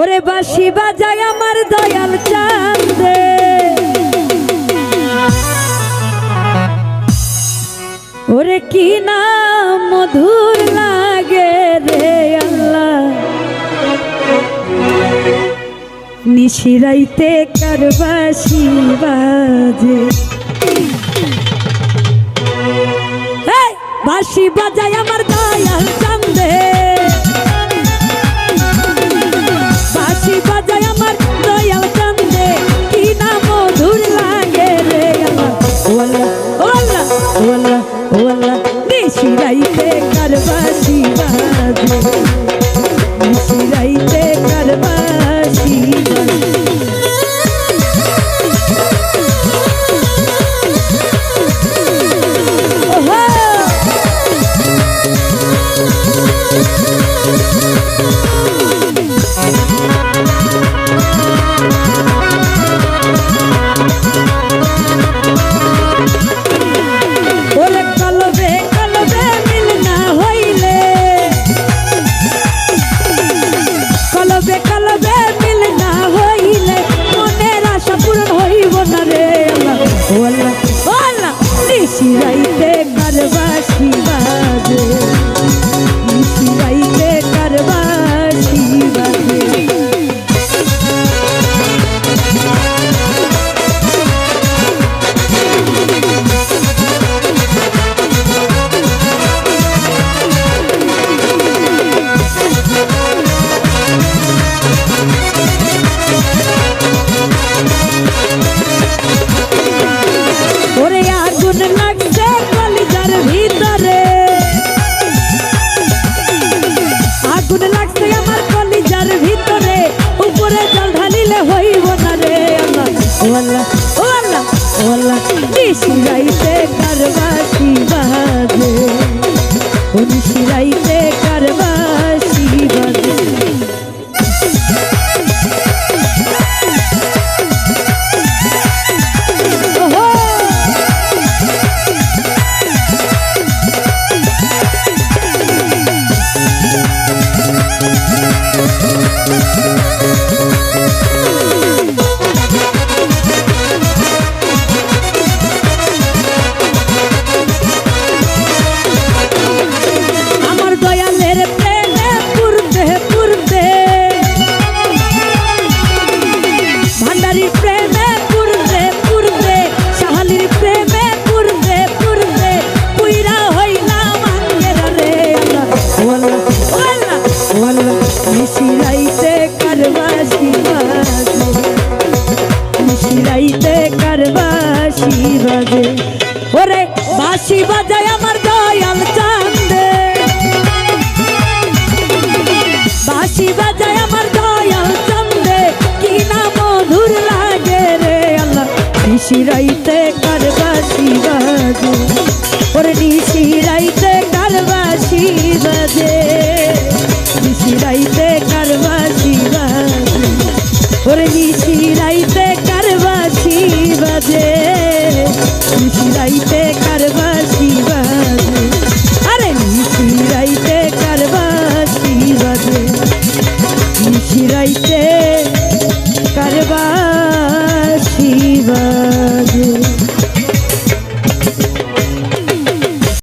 ওরে বাঁশি বাজায় আমার দয়াল চাঁদে, ওরে কি না মধুর লাগে রে আল্লাহ, নিশিরাইতে কার বাঁশি বাজে। বাঁশি বাজায় আমার দয়াল চাঁদে, বাঁশি বাজায় আমার দয়াল চাঁদে, কি না মধুর লাগে রে আল্লাহ, ওয়াল্লাহ ওয়াল্লাহ ওয়াল্লাহ, নিশিরাইতে কার বাঁশি বাজে, নিশিরাইতে কার বাঁশি বাজে। নিশিরাইতে কার বাঁশি বাজে, নিশিরাইতে কার বাঁশি বাজে। ওরে আগুন লাগছে কলিজার ভিতরে, আগুন লাগছে আমার কলিজার ভিতরে, উপরে জল ঢালিলে হইব না রে আল্লাহ, ওয়াল্লাহ ওয়াল্লাহ ওয়াল্লাহ, নিশিরাইতে কার বাঁশি বাজে, নিশিরাইতে কার বাঁশি বাজে। নিশিরাইতে কার বাঁশি বাজে, নিশিরাইতে কার বাঁশি বাজে। ওরে বাঁশি বাজায় আমার দয়াল চাঁদে, বাঁশি বাজায় আমার দয়াল চাঁদে, কি না মধুর লাগে রে আল্লাহ, নিশিরাইতে কার বাঁশি বাজে, ওরে নিশিরাইতে কার বাঁশি বাজে।